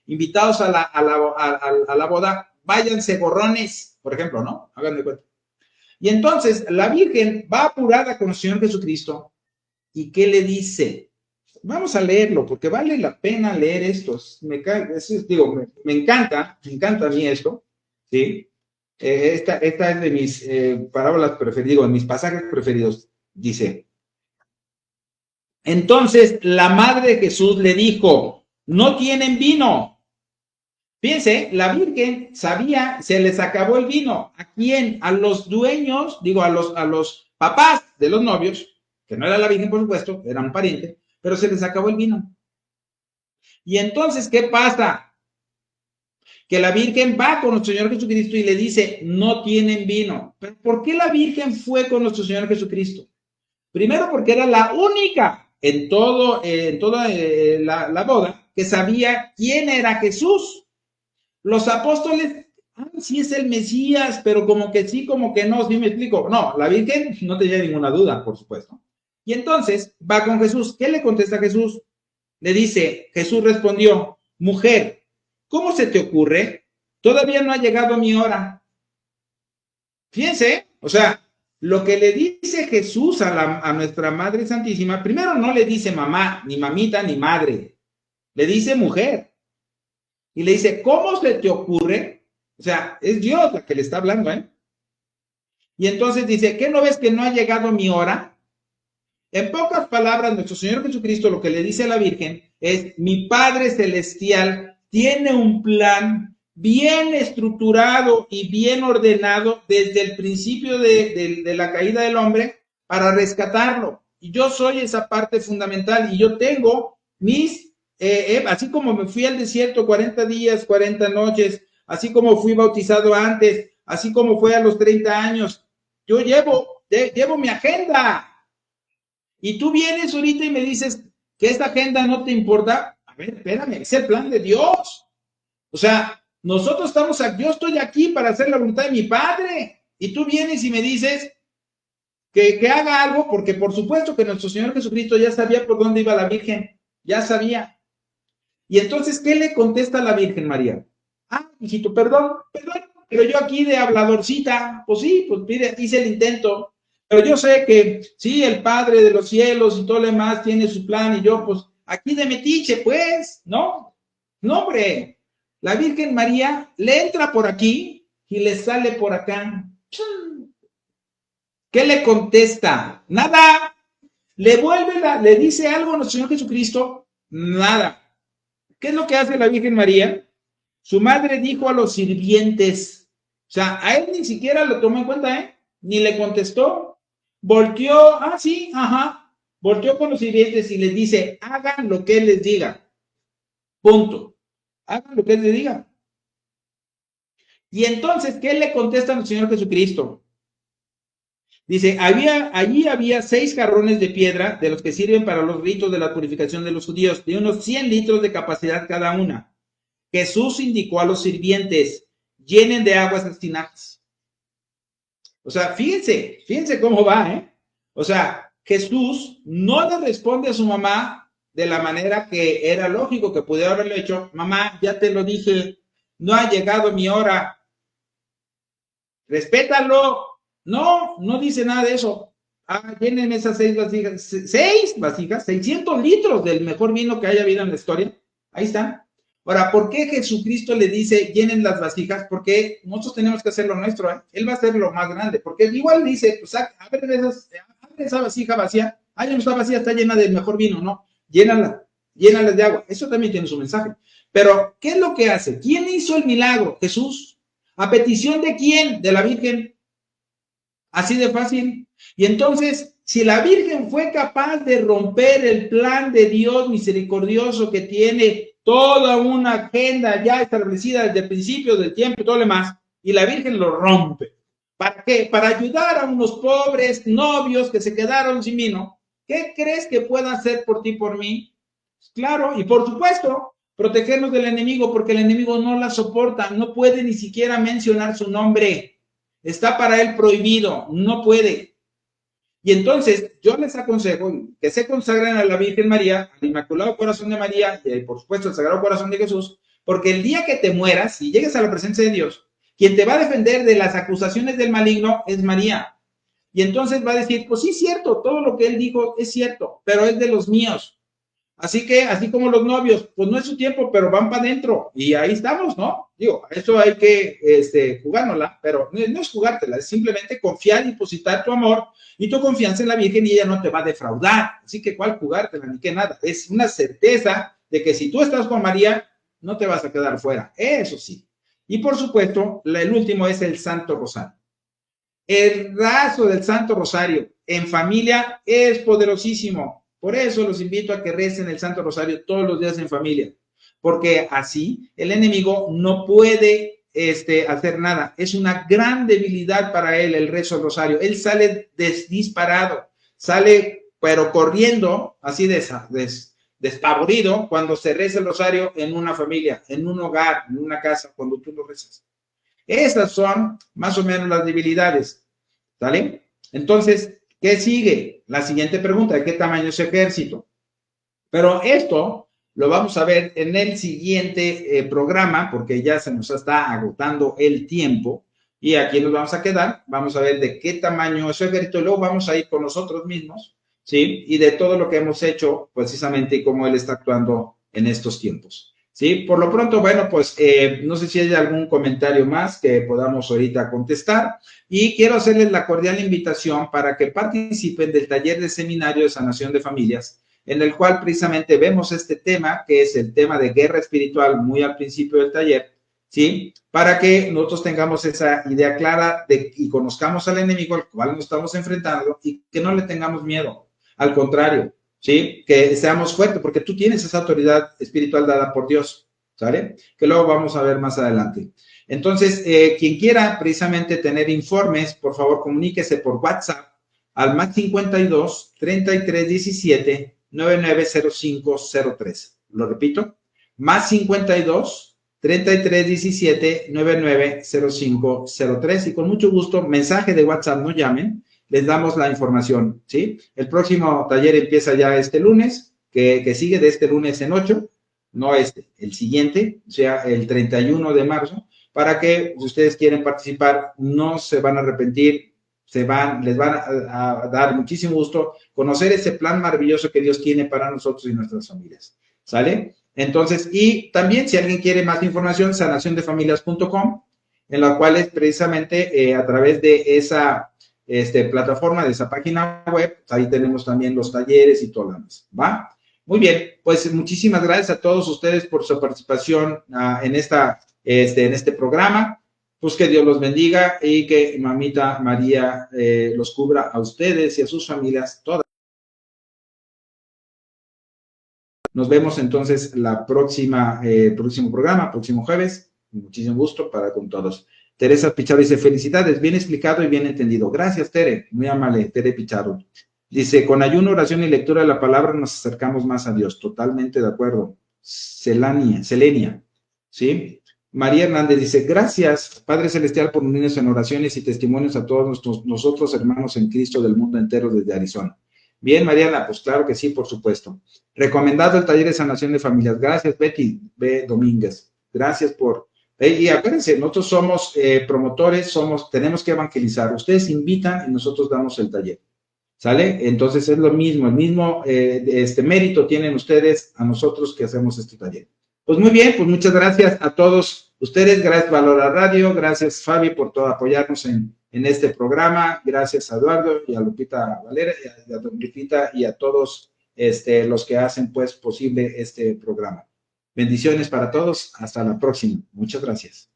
invitados a la boda, váyanse gorrones, por ejemplo, ¿no? Hagan de cuenta. Y entonces la Virgen va apurada con el Señor Jesucristo. ¿Y qué le dice? Vamos a leerlo, porque vale la pena leer esto. Me encanta a mí esto, ¿sí? Esta es de mis parábolas preferidas, de mis pasajes preferidos. Dice, entonces la madre de Jesús le dijo, no tienen vino. Fíjense, la Virgen sabía, se les acabó el vino. ¿A quién? A los dueños, a los papás de los novios, que no era la Virgen, por supuesto, era un pariente, pero se les acabó el vino. Y entonces, ¿qué pasa? Que la Virgen va con nuestro Señor Jesucristo y le dice, no tienen vino. ¿Pero por qué la Virgen fue con nuestro Señor Jesucristo? Primero, porque era la única en toda la boda que sabía quién era Jesús. Los apóstoles, sí es el Mesías, pero como que sí, como que no, ¿sí me explico? No, la Virgen no tenía ninguna duda, por supuesto. Y entonces va con Jesús. ¿Qué le contesta Jesús? Le dice, Jesús respondió, mujer, ¿cómo se te ocurre? Todavía no ha llegado mi hora. Fíjense, o sea, lo que le dice Jesús a nuestra Madre Santísima, primero no le dice mamá, ni mamita, ni madre, le dice mujer. Y le dice, ¿cómo se te ocurre? O sea, es Dios la que le está hablando, ¿eh? Y entonces dice, ¿qué no ves que no ha llegado mi hora? En pocas palabras, nuestro Señor Jesucristo lo que le dice a la Virgen es, mi Padre Celestial tiene un plan bien estructurado y bien ordenado desde el principio de la caída del hombre para rescatarlo. Y yo soy esa parte fundamental y yo tengo así como me fui al desierto 40 días, 40 noches, así como fui bautizado antes, así como fue a los 30 años, yo llevo mi agenda. Y tú vienes ahorita y me dices que esta agenda no te importa. A ver, espérame, es el plan de Dios. O sea, nosotros estamos aquí, yo estoy aquí para hacer la voluntad de mi Padre. Y tú vienes y me dices que haga algo, porque por supuesto que nuestro Señor Jesucristo ya sabía por dónde iba la Virgen, ya sabía. Y entonces, ¿qué le contesta a la Virgen María? Hijito, perdón, pero yo aquí de habladorcita, pues sí, pues mire, hice el intento, pero yo sé que sí, el Padre de los cielos y todo lo demás tiene su plan y yo, pues, aquí de metiche, pues, ¿no? No, hombre, la Virgen María le entra por aquí y le sale por acá. ¿Qué le contesta? Nada. Le dice algo a nuestro Señor Jesucristo, nada. ¿Qué es lo que hace la Virgen María? Su madre dijo a los sirvientes, o sea, a él ni siquiera lo tomó en cuenta, ¿eh? Ni le contestó. Volteó, sí, ajá. Volteó con los sirvientes y les dice, hagan lo que él les diga. Punto. Hagan lo que él les diga. Y entonces, ¿qué le contesta al Señor Jesucristo? Dice, allí había 6 jarrones de piedra de los que sirven para los ritos de la purificación de los judíos, de unos 100 litros de capacidad cada una. Jesús indicó a los sirvientes, llenen de agua esas tinajas. O sea, fíjense cómo va, ¿eh? O sea, Jesús no le responde a su mamá de la manera que era lógico que pudiera haberlo hecho. Mamá, ya te lo dije, no ha llegado mi hora. Respétalo. No dice nada de eso. Llenen esas 6 vasijas. 6 vasijas, 600 litros del mejor vino que haya habido en la historia. Ahí están. Ahora, ¿por qué Jesucristo le dice llenen las vasijas? Porque nosotros tenemos que hacer lo nuestro, ¿eh? Él va a hacer lo más grande, porque igual dice, pues abre esa vasija vacía, ya no está vacía, está llena del mejor vino, ¿no? Llénala de agua, eso también tiene su mensaje. Pero, ¿qué es lo que hace? ¿Quién hizo el milagro? Jesús. ¿A petición de quién? De la Virgen. Así de fácil. Y entonces, si la Virgen fue capaz de romper el plan de Dios misericordioso que tiene toda una agenda ya establecida desde el principio del tiempo y todo lo demás, y la Virgen lo rompe. ¿Para qué? Para ayudar a unos pobres novios que se quedaron sin vino. ¿Qué crees que pueda hacer por ti y por mí? Claro, y por supuesto, protegernos del enemigo, porque el enemigo no la soporta, no puede ni siquiera mencionar su nombre. Está para él prohibido, no puede. Y entonces yo les aconsejo que se consagren a la Virgen María, al Inmaculado Corazón de María y por supuesto al Sagrado Corazón de Jesús, porque el día que te mueras y llegues a la presencia de Dios, quien te va a defender de las acusaciones del maligno es María. Y entonces va a decir, pues sí, es cierto, todo lo que él dijo es cierto, pero es de los míos. Así que, así como los novios, pues no es su tiempo, pero van para adentro y ahí estamos, ¿no? Digo, eso hay que jugárnosla, pero no es jugártela, es simplemente confiar y depositar tu amor y tu confianza en la Virgen y ella no te va a defraudar. Así que, ¿cuál jugártela ni qué nada? Es una certeza de que si tú estás con María, no te vas a quedar fuera, eso sí. Y por supuesto, el último es el Santo Rosario. El rezo del Santo Rosario en familia es poderosísimo. Por eso los invito a que recen el Santo Rosario todos los días en familia, porque así el enemigo no puede hacer nada. Es una gran debilidad para él el rezo del Rosario. Él sale disparado, sale pero corriendo, así despavorido cuando se reza el rosario en una familia, en un hogar, en una casa, cuando tú lo rezas. Esas son más o menos las debilidades, ¿sale? Entonces, ¿qué sigue? La siguiente pregunta, ¿de qué tamaño es su ejército? Pero esto lo vamos a ver en el siguiente programa, porque ya se nos está agotando el tiempo, y aquí nos vamos a quedar. Vamos a ver de qué tamaño es su ejército, y luego vamos a ir con nosotros mismos, ¿sí? Y de todo lo que hemos hecho, precisamente, y cómo él está actuando en estos tiempos. ¿Sí? Por lo pronto, bueno, pues no sé si hay algún comentario más que podamos ahorita contestar, y quiero hacerles la cordial invitación para que participen del taller de seminario de sanación de familias, en el cual precisamente vemos este tema, que es el tema de guerra espiritual, muy al principio del taller, ¿sí? Para que nosotros tengamos esa idea clara y conozcamos al enemigo al cual nos estamos enfrentando, y que no le tengamos miedo, al contrario, ¿sí? Que seamos fuertes, porque tú tienes esa autoridad espiritual dada por Dios, ¿sale? Que luego vamos a ver más adelante. Entonces, quien quiera precisamente tener informes, por favor, comuníquese por WhatsApp al más 52 33 17 990503. Lo repito, más 52 33 17 990503, y con mucho gusto, mensaje de WhatsApp, no llamen, les damos la información, ¿sí? El próximo taller empieza ya este lunes, que sigue de este lunes en 8, no este, el siguiente, o sea, el 31 de marzo, para que si ustedes quieren participar, no se van a arrepentir, les van a dar muchísimo gusto conocer ese plan maravilloso que Dios tiene para nosotros y nuestras familias, ¿sale? Entonces, y también si alguien quiere más información, sanaciondefamilias.com, en la cual es precisamente a través de esa plataforma, de esa página web, ahí tenemos también los talleres y todo lo demás, ¿va? Muy bien, pues muchísimas gracias a todos ustedes por su participación en este programa. Pues que Dios los bendiga y que Mamita María los cubra a ustedes y a sus familias todas. Nos vemos entonces la próximo programa, próximo jueves. Muchísimo gusto para con todos. Teresa Pichardo dice, felicidades, bien explicado y bien entendido. Gracias, Tere, muy amable, Tere Pichardo. Dice, con ayuno, oración y lectura de la palabra nos acercamos más a Dios. Totalmente de acuerdo. Selenia, ¿sí? María Hernández dice, gracias, Padre Celestial, por unirnos en oraciones y testimonios a todos nosotros hermanos en Cristo del mundo entero desde Arizona. Bien, Mariana, pues claro que sí, por supuesto. Recomendado el taller de sanación de familias. Gracias, Betty B. Domínguez. Gracias por... y acuérdense, nosotros somos promotores, tenemos que evangelizar. Ustedes invitan y nosotros damos el taller. ¿Sale? Entonces es lo mismo, el mismo mérito tienen ustedes a nosotros que hacemos este taller. Pues muy bien, pues muchas gracias a todos ustedes, gracias Valora Radio, gracias Fabi por todo apoyarnos en este programa, gracias a Eduardo y a Lupita Valera, y a Don Lupita y a todos los que hacen pues posible este programa. Bendiciones para todos, hasta la próxima, muchas gracias.